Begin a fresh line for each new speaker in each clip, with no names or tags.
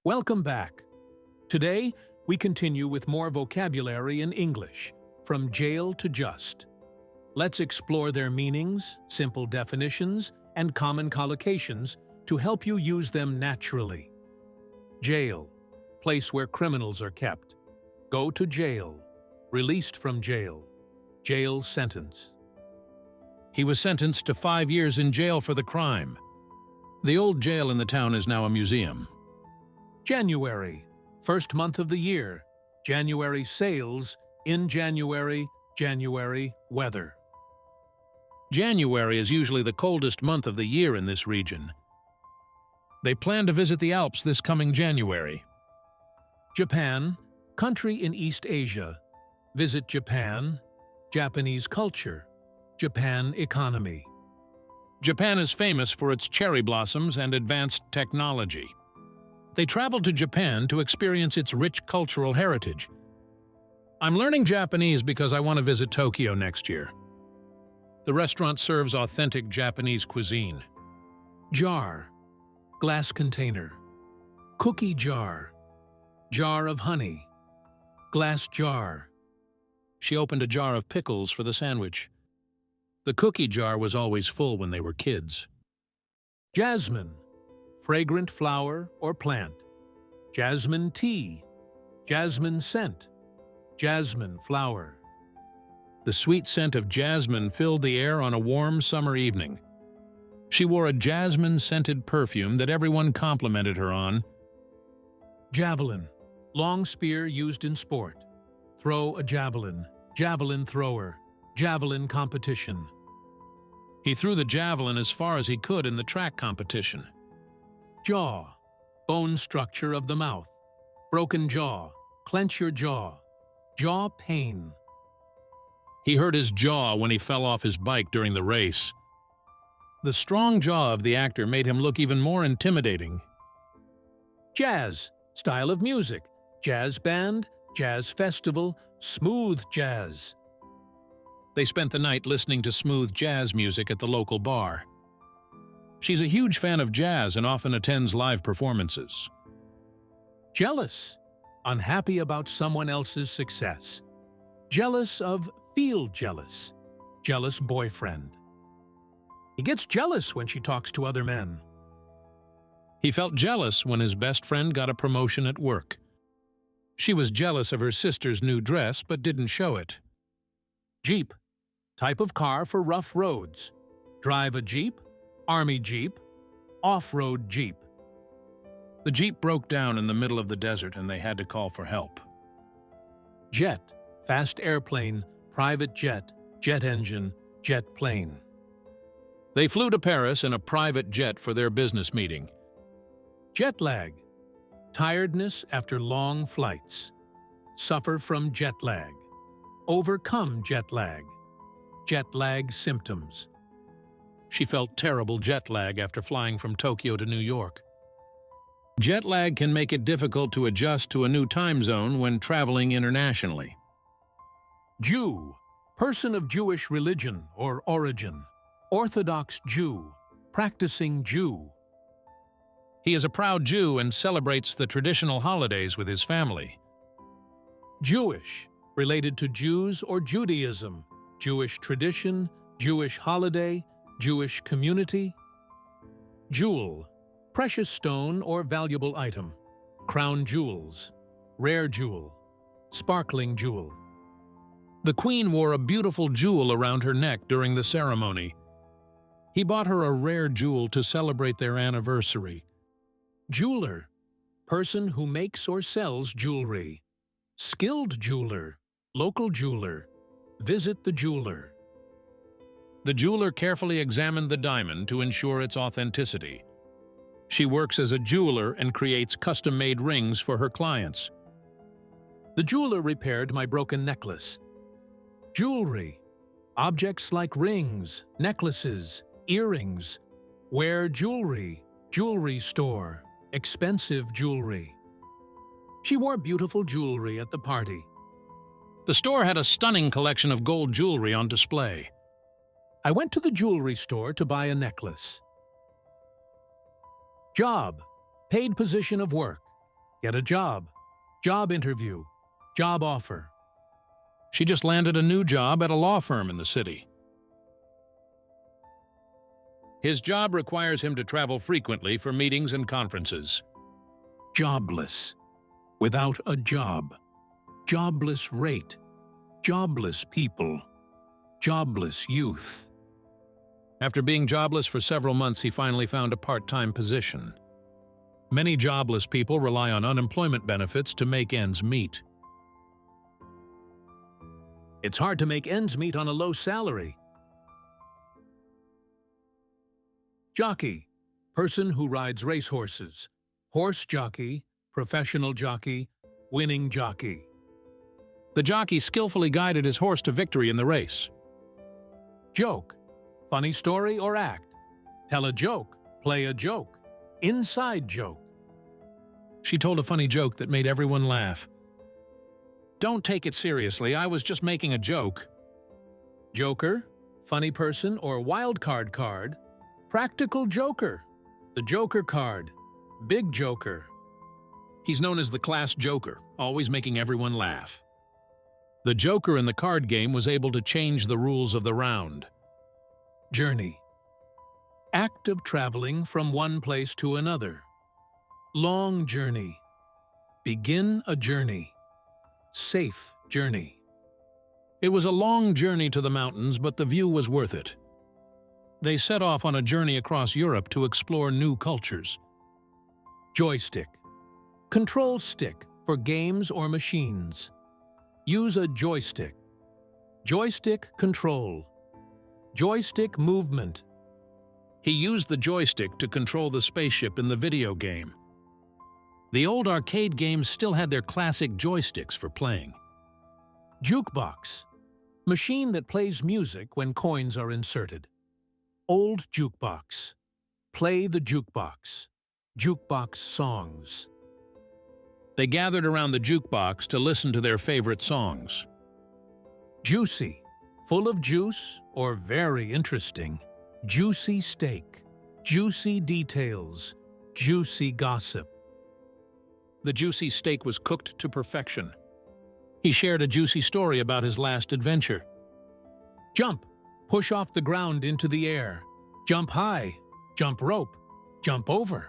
Welcome back. Today, we continue with more vocabulary in English, from jail to just. Let's explore their meanings, simple definitions, and common collocations to help you use them naturally. Jail, place where criminals are kept. Go to jail, released from jail, jail sentence.
He was sentenced to 5 years in jail for the crime. The old jail in the town is now a museum.
January, first month of the year. January sales, in January, January weather.
January is usually the coldest month of the year in this region. They plan to visit the Alps this coming January.
Japan, country in East Asia. Visit Japan, Japanese culture, Japan economy.
Japan is famous for its cherry blossoms and advanced technology. They traveled to Japan to experience its rich cultural heritage. I'm learning Japanese because I want to visit Tokyo next year. The restaurant serves authentic Japanese cuisine.
Jar, glass container. Cookie jar, jar of honey. Glass jar.
She opened a jar of pickles for the sandwich. The cookie jar was always full when they were kids.
Jasmine, fragrant flower or plant. Jasmine tea, jasmine scent, jasmine flower.
The sweet scent of jasmine filled the air on a warm summer evening. She wore a jasmine-scented perfume that everyone complimented her on.
Javelin, long spear used in sport. Throw a javelin, javelin thrower, javelin competition.
He threw the javelin as far as he could in the track competition.
Jaw, bone structure of the mouth. Broken jaw, clench your jaw. Jaw pain.
He hurt his jaw when he fell off his bike during the race. The strong jaw of the actor made him look even more intimidating.
Jazz, style of music. Jazz band, jazz festival, smooth jazz.
They spent the night listening to smooth jazz music at the local bar. She's a huge fan of jazz and often attends live performances.
Jealous, unhappy about someone else's success. Jealous of, feel jealous. Jealous boyfriend. He gets jealous when she talks to other men.
He felt jealous when his best friend got a promotion at work. She was jealous of her sister's new dress but didn't show it.
Jeep, type of car for rough roads. Drive a Jeep, Army Jeep, off-road Jeep.
The Jeep broke down in the middle of the desert and they had to call for help.
Jet, fast airplane, private jet, jet engine, jet plane.
They flew to Paris in a private jet for their business meeting.
Jet lag, tiredness after long flights. Suffer from jet lag. Overcome jet lag. Jet lag symptoms.
She felt terrible jet lag after flying from Tokyo to New York. Jet lag can make it difficult to adjust to a new time zone when traveling internationally.
Jew, person of Jewish religion or origin. Orthodox Jew, practicing Jew.
He is a proud Jew and celebrates the traditional holidays with his family.
Jewish, related to Jews or Judaism, Jewish tradition, Jewish holiday, Jewish community. Jewel, precious stone or valuable item. Crown jewels, rare jewel, sparkling jewel.
The queen wore a beautiful jewel around her neck during the ceremony. He bought her a rare jewel to celebrate their anniversary.
Jeweler, person who makes or sells jewelry. Skilled jeweler, local jeweler. Visit the jeweler.
The jeweler carefully examined the diamond to ensure its authenticity. She works as a jeweler and creates custom-made rings for her clients.
The jeweler repaired my broken necklace. Jewelry, objects like rings, necklaces, earrings. Wear jewelry, jewelry store, expensive jewelry. She wore beautiful jewelry at the party.
The store had a stunning collection of gold jewelry on display.
I went to the jewelry store to buy a necklace. Job, paid position of work. get a job, job interview, job offer.
She just landed a new job at a law firm in the city. His job requires him to travel frequently for meetings and conferences.
Jobless, without a job, jobless rate, jobless people, jobless youth.
After being jobless for several months, he finally found a part-time position. Many jobless people rely on unemployment benefits to make ends meet.
It's hard to make ends meet on a low salary. Jockey, person who rides racehorses. Horse jockey, professional jockey, winning jockey.
The jockey skillfully guided his horse to victory in the race.
Joke, funny story or act. Tell a joke, play a joke. Inside joke.
She told a funny joke that made everyone laugh. Don't take it seriously, I was just making a joke.
Joker, funny person or wild card card. Practical joker, the joker card, big joker.
He's known as the class joker, always making everyone laugh. The joker in the card game was able to change the rules of the round.
Journey, act of traveling from one place to another. Long journey, begin a journey. Safe journey.
It was a long journey to the mountains, but the view was worth it. They set off on a journey across Europe to explore new cultures.
Joystick, control stick for games or machines. Use a joystick. Joystick control. Joystick movement.
He used the joystick to control the spaceship in the video game. The old arcade games still had their classic joysticks for playing.
Jukebox, machine that plays music when coins are inserted. Old jukebox, play the jukebox. Jukebox songs.
They gathered around the jukebox to listen to their favorite songs.
Juicy, full of juice or very interesting. Juicy steak, juicy details, juicy gossip.
The juicy steak was cooked to perfection. He shared a juicy story about his last adventure.
Jump, push off the ground into the air. Jump high, jump rope, jump over.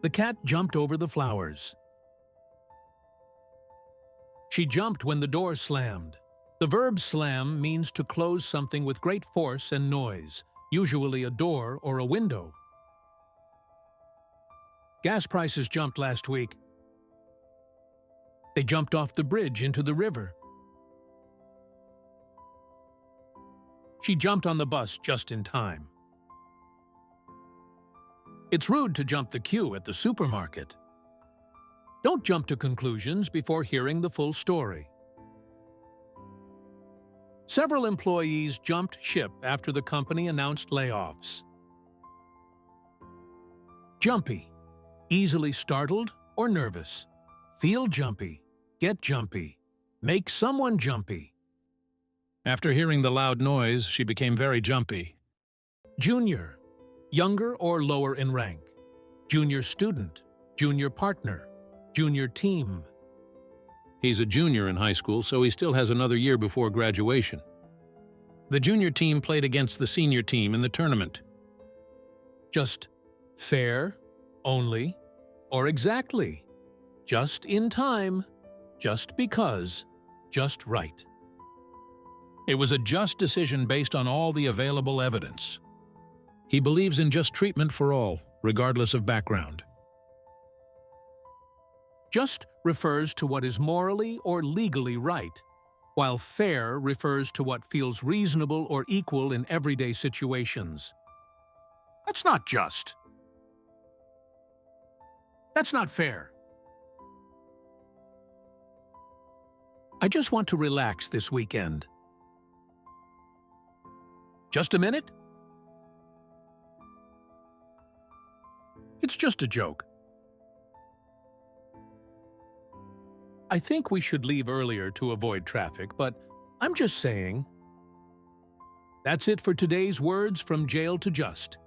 The cat jumped over the flowers. She jumped when the door slammed. The verb slam means to close something with great force and noise, usually a door or a window. Gas prices jumped last week. They jumped off the bridge into the river. She jumped on the bus just in time. It's rude to jump the queue at the supermarket. Don't jump to conclusions before hearing the full story. Several employees jumped ship after the company announced layoffs. Jumpy, easily startled or nervous. Feel jumpy, get jumpy, make someone jumpy.
After hearing the loud noise, she became very jumpy.
Junior, younger or lower in rank. Junior student, junior partner, junior team.
He's a junior in high school, so he still has another year before graduation. The junior team played against the senior team in the tournament.
Just fair, only, or exactly. Just in time, just because, just right.
It was a just decision based on all the available evidence. He believes in just treatment for all, regardless of background.
Just refers to what is morally or legally right, while fair refers to what feels reasonable or equal in everyday situations. That's not just. That's not fair. I just want to relax this weekend. Just a minute? It's just a joke. I think we should leave earlier to avoid traffic, but I'm just saying. That's it for today's Words from Jail to Just.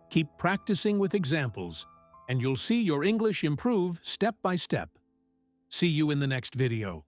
Keep practicing with examples. and you'll see your English improve step by step. See you in the next video.